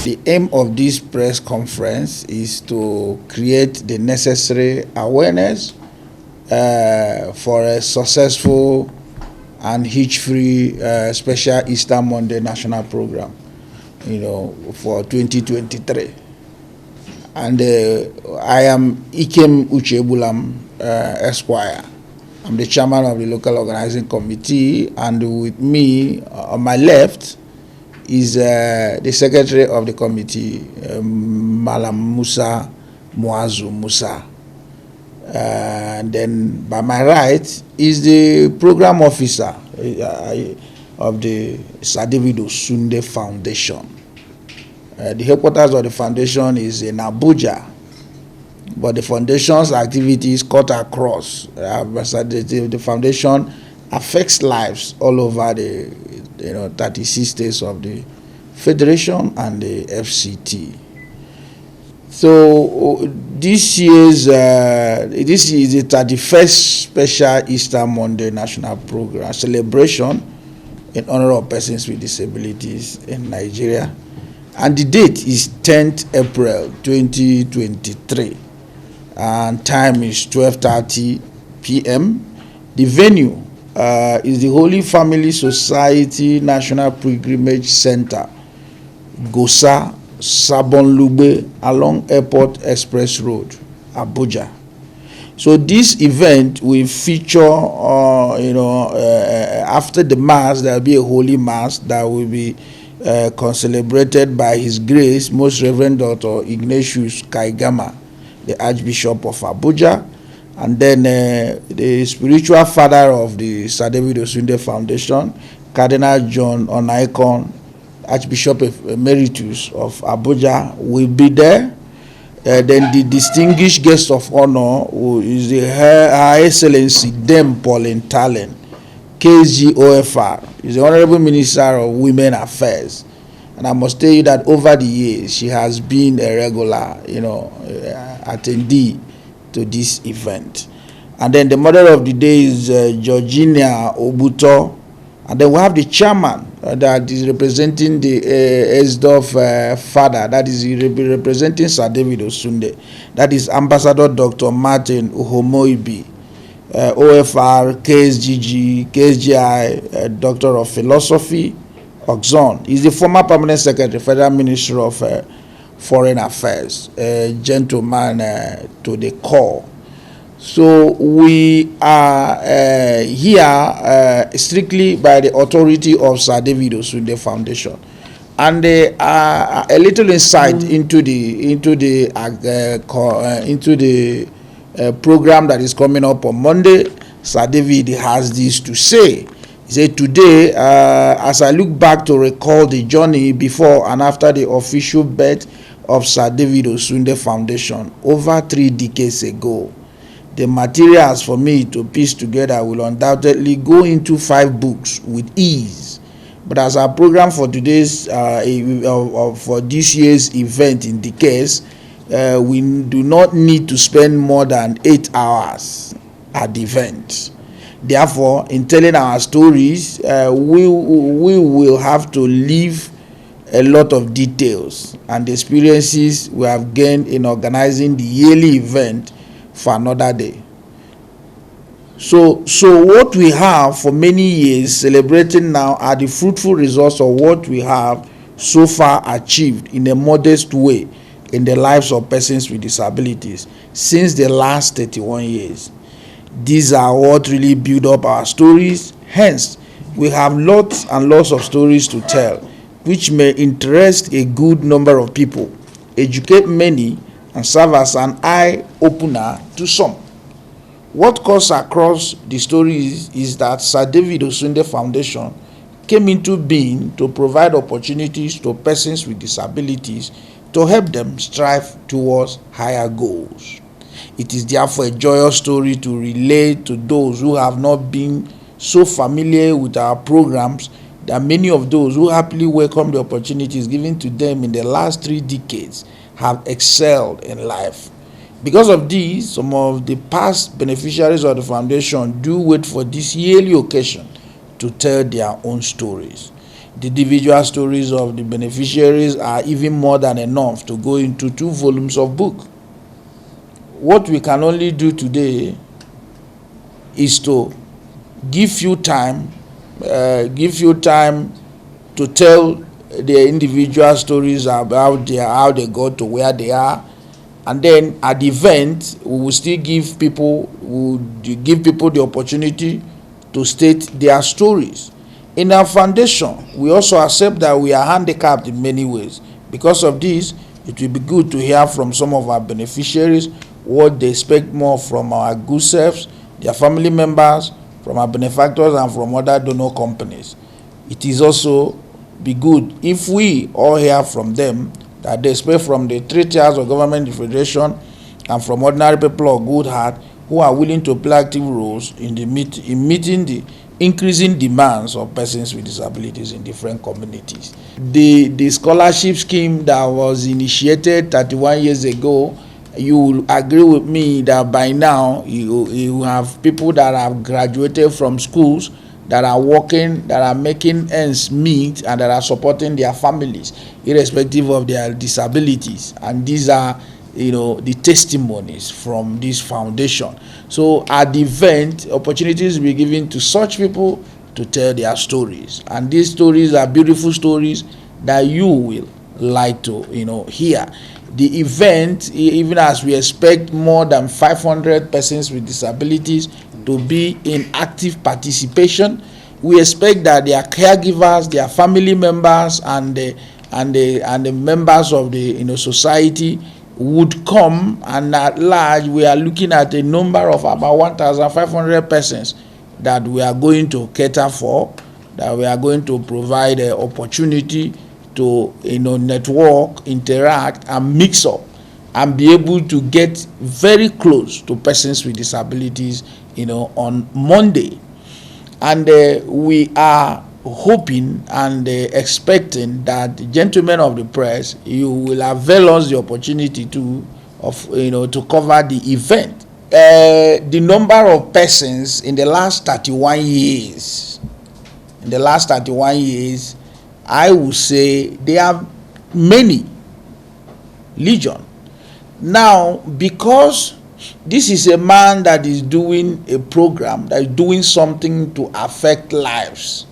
The aim of this press conference is to create the necessary awareness for a successful and hitch-free special Easter Monday national program, for 2023. And I am Ikem Uchebulam Esquire. I'm the chairman of the local organizing committee, and with me on my left is the secretary of the committee, Malam Musa Muazu Musa. And then by my right is the program officer of the Sir David Osunde Foundation. The headquarters of the foundation is in Abuja, but the foundation's activities cut across. The foundation affects lives all over the 36 states of the Federation and the FCT. So this is the 31st special Easter Monday national program celebration in honor of persons with disabilities in Nigeria, and the date is 10th April 2023, and time is 12:30 p.m. The venue is the Holy Family Society National Pilgrimage Center, Gosa Sabonlugbe, along Airport Express Road, Abuja. So this event will feature, after the Mass, there will be a Holy Mass that will be concelebrated by His Grace, Most Reverend Dr. Ignatius Kaigama, the Archbishop of Abuja, and then the spiritual father of the Sir David Osunde Foundation, Cardinal John Onaikon, Archbishop Emeritus of Abuja, will be there. Then the distinguished guest of honor, who is Her Excellency Dem Pauline Talen, KSG-OFR, is the Honorable Minister of Women Affairs. And I must tell you that over the years, she has been a regular, attendee to this event. And then the mother of the day is Georgina Obuto. And then we have the chairman that is representing the ESDOF father, that is representing Sir David Osunde. That is Ambassador Dr. Martin Uhomoibi, OFR, KSGG, KSGI, Doctor of Philosophy, Oxon. He's the former Permanent Secretary, Federal Ministry of Foreign Affairs, gentleman to the core. So we are here strictly by the authority of Sir David Osunde Foundation, and a little insight into the program that is coming up on Monday. Sir David has this to say. He said, today, as I look back to recall the journey before and after the official birth of Sir David Osunde Foundation over 3 decades ago, the materials for me to piece together will undoubtedly go into 5 books with ease. But as our program for today's for this year's event indicates, we do not need to spend more than 8 hours at the event. Therefore, in telling our stories, we will have to leave a lot of details and experiences we have gained in organizing the yearly event for another day. So what we have for many years celebrating now are the fruitful results of what we have so far achieved in a modest way in the lives of persons with disabilities since the last 31 years. These are what really build up our stories. Hence, we have lots and lots of stories to tell, which may interest a good number of people, educate many, and serve as an eye-opener to some. What cuts across the stories is that Sir David Osunde Foundation came into being to provide opportunities to persons with disabilities to help them strive towards higher goals. It is therefore a joyous story to relate to those who have not been so familiar with our programs, that many of those who happily welcome the opportunities given to them in the last 3 decades have excelled in life. Because of this, some of the past beneficiaries of the foundation do wait for this yearly occasion to tell their own stories. The individual stories of the beneficiaries are even more than enough to go into 2 volumes of book. What we can only do today is to give you time to tell their individual stories about how they got to where they are, and then at the event we will still give people the opportunity to state their stories. In our foundation, we also accept that we are handicapped in many ways. Because of this, it will be good to hear from some of our beneficiaries what they expect more from our good selves, their family members, from our benefactors, and from other donor companies. It is also be good if we all hear from them that they expect from the 3 tiers of government, the federation, and from ordinary people of good heart who are willing to play active roles in meeting the increasing demands of persons with disabilities in different communities. The scholarship scheme that was initiated 31 years ago, you will agree with me that by now you have people that have graduated from schools, that are working, that are making ends meet, and that are supporting their families irrespective of their disabilities. And these are the testimonies from this foundation. So at the event, opportunities will be given to such people to tell their stories, and these stories are beautiful stories that you will like to hear. The event, even as we expect more than 500 persons with disabilities to be in active participation, we expect that their caregivers, their family members, and the members of the society would come, and at large we are looking at a number of about 1,500 persons that we are going to cater for, that we are going to provide an opportunity to network, interact, and mix up, and be able to get very close to persons with disabilities on Monday. And we are hoping and expecting that the gentlemen of the press, you will avail us the opportunity to cover the event. The number of persons in the last 31 years, I would say they are many, legion. Now, because this is a man that is doing a program, that is doing something to affect lives,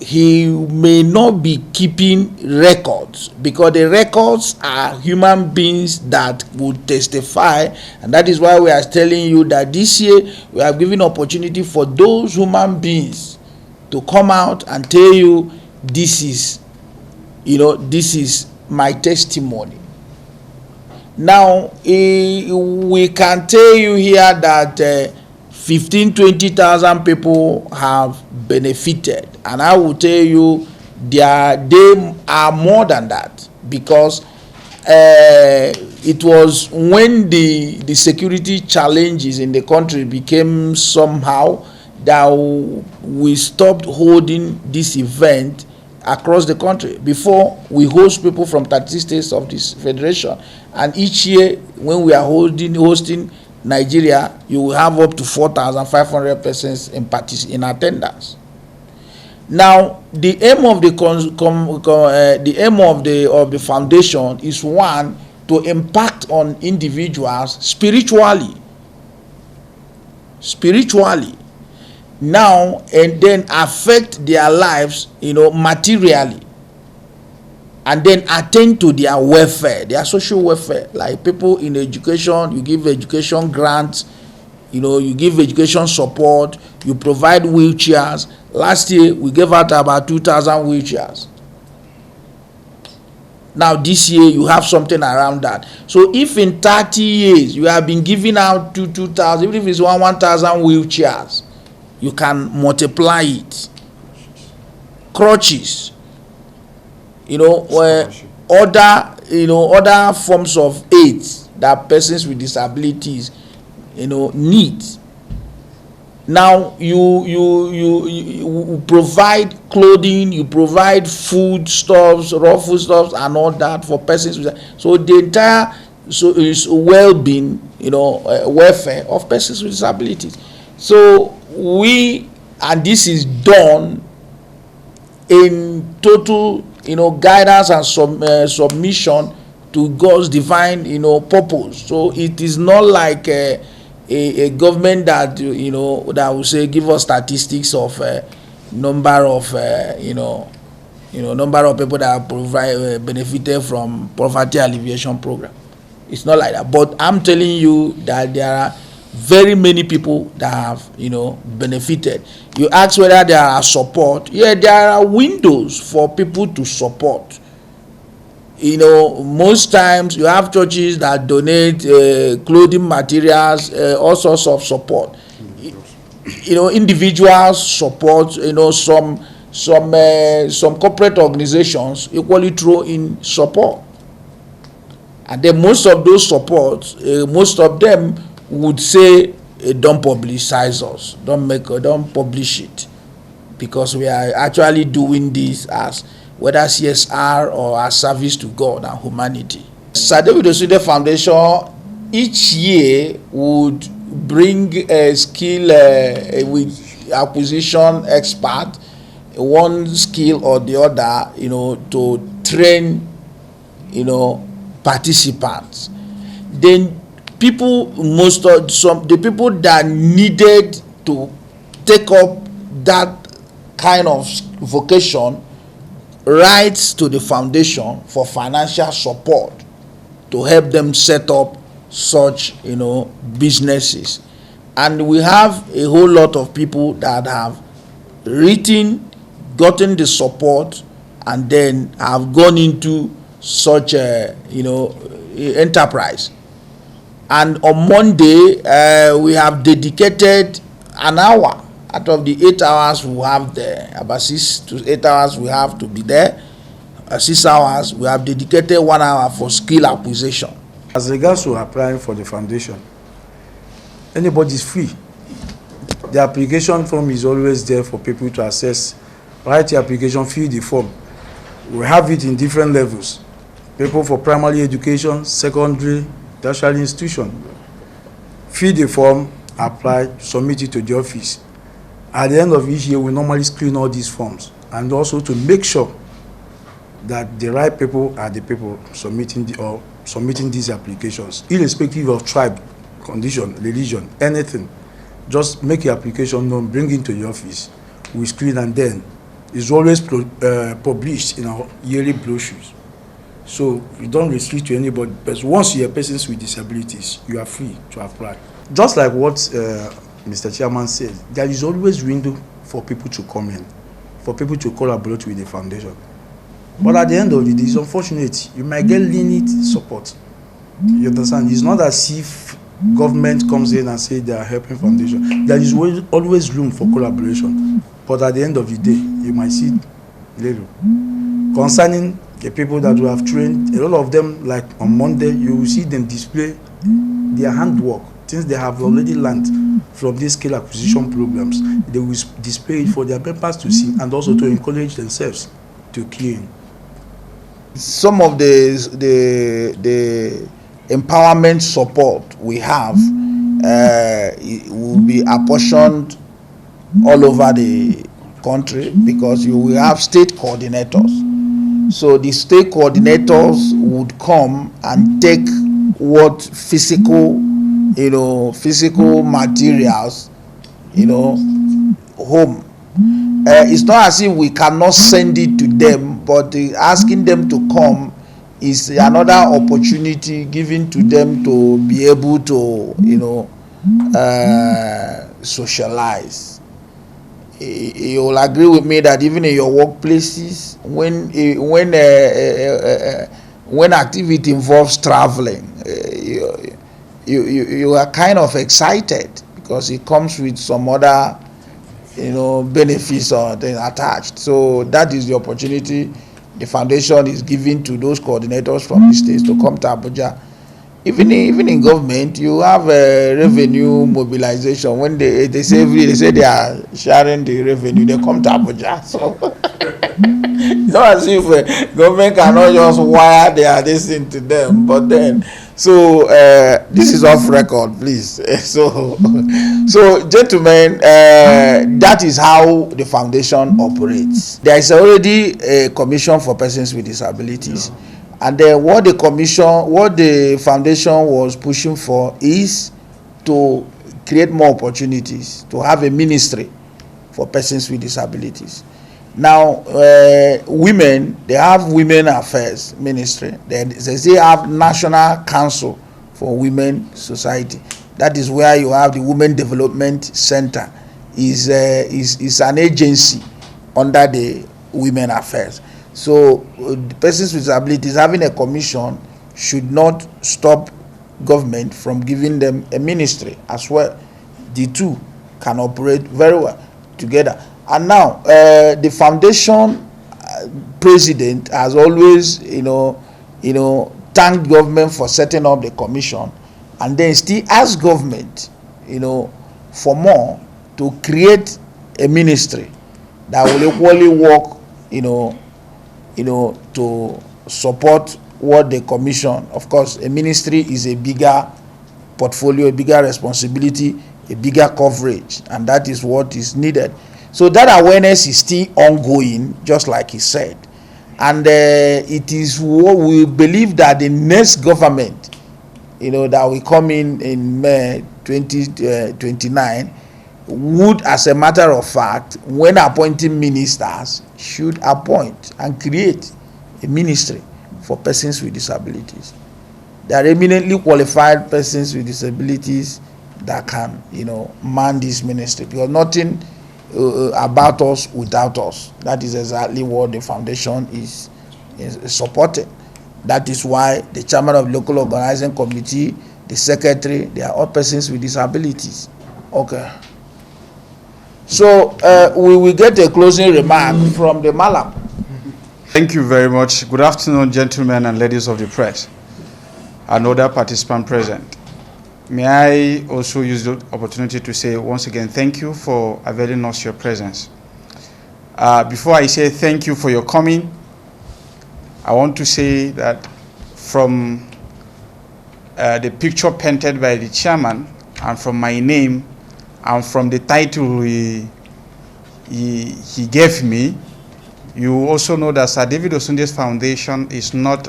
he may not be keeping records, because the records are human beings that would testify. And that is why we are telling you that this year we are giving opportunity for those human beings to come out and tell you, this is my testimony. Now, we can tell you here that 15,000-20,000 people have benefited, and I will tell you they are more than that, because it was when the security challenges in the country became somehow that we stopped holding this event across the country. Before, we host people from 30 states of this federation, and each year when we are hosting Nigeria, you will have up to 4,500 persons in attendance. Now, the aim of the foundation is, one, to impact on individuals spiritually. Now, and then affect their lives materially, and then attend to their welfare, their social welfare. Like people in education, you give education grants, you give education support, you provide wheelchairs. Last year we gave out about 2,000 wheelchairs. Now this year you have something around that. So if in 30 years you have been giving out 2,000, even if it's 1,000 wheelchairs, you can multiply it. Crutches, other forms of aids that persons with disabilities need. Now you provide clothing, you provide foodstuffs, raw foodstuffs, and all that for persons with, so the entire is well-being, welfare of persons with disabilities. So and this is done in total, guidance and submission to God's divine, purpose. So it is not like a government that that will say give us statistics of number of number of people that provide benefited from poverty alleviation program. It's not like that. But I'm telling you that there are very many people that have benefited. You ask whether there are support. Yeah, there are windows for people to support. Most times you have churches that donate clothing materials, all sorts of support. Individuals support. Some corporate organizations equally throw in support, and then most of those supports, most of them would say, don't publicize us, don't publish it, because we are actually doing this as whether CSR or as service to God and humanity. Sir David Osunde Foundation each year would bring a skill with acquisition expert, one skill or the other, to train, participants. Then the people that needed to take up that kind of vocation writes to the foundation for financial support to help them set up such businesses. And we have a whole lot of people that have written, gotten the support, and then have gone into such a enterprise. And on Monday we have dedicated an hour out of the 8 hours we have there, about 6 to 8 hours we have to be there. 6 hours we have dedicated 1 hour for skill acquisition. As regards to applying for the foundation, anybody is free. The application form is always there for people to access. Write the application, fill the form. We have it in different levels. People for primary education, secondary, tertiary institution. Fill the form, apply, submit it to the office. At the end of each year, we normally screen all these forms, and also to make sure that the right people are the people submitting these applications, irrespective of tribe, condition, religion, anything. Just make your application known, bring it to the office. We screen, and then it's always published in our yearly brochures. So we don't restrict to anybody, but once you are persons with disabilities, you are free to apply. Just like what Mr. Chairman said, there is always window for people to come in, for people to collaborate with the foundation. But at the end of the day, it's unfortunate. You might get limited support. You understand? It's not as if government comes in and say they are helping foundation. There is always room for collaboration. But at the end of the day, you might see little. Concerning the people that we have trained, a lot of them, like on Monday, you will see them display their handwork, things they have already learned from these skill acquisition programs. They will display it for their members to see, and also to encourage themselves to key in. Some of the empowerment support we have will be apportioned all over the country, because you will have state coordinators. So the state coordinators would come and take what physical materials, home. It's not as if we cannot send it to them, but asking them to come is another opportunity given to them to be able to, socialize. You will agree with me that even in your workplaces, when activity involves traveling, you are kind of excited, because it comes with some other benefits or things attached. So that is the opportunity the foundation is giving to those coordinators from the states to come to Abuja, even in government, you have a revenue mobilization. When they say they are sharing the revenue, they come to Abuja. So it's not as if government cannot just wire their this into them. But then, so this is off record, please. So gentlemen, that is how the foundation operates. There is already a commission for persons with disabilities. And then what the foundation was pushing for is to create more opportunities, to have a ministry for persons with disabilities. Now, women, they have women affairs ministry. They have National Council for Women Society. That is where you have the Women Development Center. Is an agency under the Women Affairs. So persons with disabilities having a commission should not stop government from giving them a ministry as well. The two can operate very well together. And now the foundation president has always, thanked government for setting up the commission, and then still ask government, for more to create a ministry that will equally work, to support what the commission. Of course, a ministry is a bigger portfolio, a bigger responsibility, a bigger coverage, and that is what is needed. So that awareness is still ongoing, just like he said. And it is what we believe that the next government, that will come in May 2029, would, as a matter of fact, when appointing ministers, should appoint and create a ministry for persons with disabilities. There are eminently qualified persons with disabilities that can, man this ministry, because nothing about us without us. That is exactly what the foundation is supporting. That is why the chairman of the local organizing committee, the secretary, they are all persons with disabilities. Okay. So we will get a closing remark from the Malam. Thank you very much. Good afternoon, gentlemen and ladies of the press and other participants present. May I also use the opportunity to say once again thank you for availing us your presence. Before I say thank you for your coming, I want to say that from the picture painted by the chairman and from my name and from the title he gave me, you also know that Sir David Osunde's Foundation is not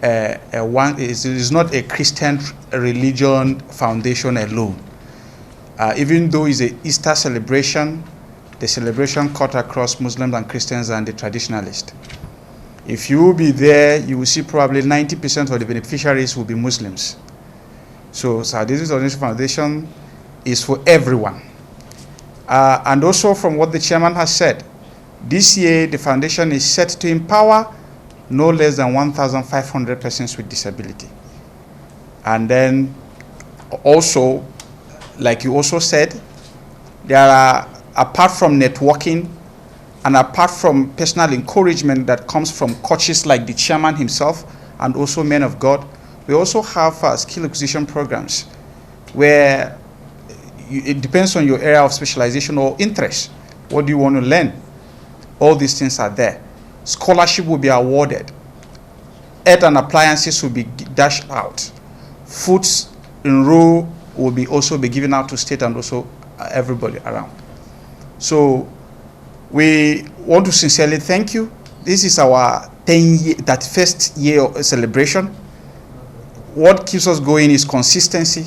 is not a Christian religion foundation alone. Even though it's an Easter celebration, the celebration cut across Muslims and Christians and the traditionalists. If you will be there, you will see probably 90% of the beneficiaries will be Muslims. So Sir David Osunde's Foundation is for everyone. And also from what the chairman has said, this year the foundation is set to empower no less than 1,500 persons with disability. And then also, like you also said, there are, apart from networking and apart from personal encouragement that comes from coaches like the chairman himself and also men of God, we also have skill acquisition programs where it depends on your area of specialization or interest. What do you want to learn? All these things are there. Scholarship will be awarded. Earth and appliances will be dashed out. Foods in row will be also be given out to state and also everybody around. So we want to sincerely thank you. This is our 31st year of celebration. What keeps us going is consistency.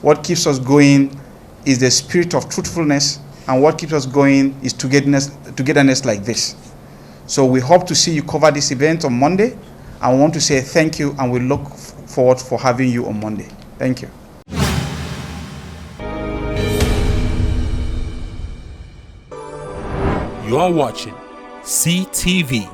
What keeps us going is the spirit of truthfulness, and what keeps us going is togetherness like this. So we hope to see you cover this event on Monday, and we want to say thank you, and we look forward for having you on Monday. Thank you. You are watching CTV.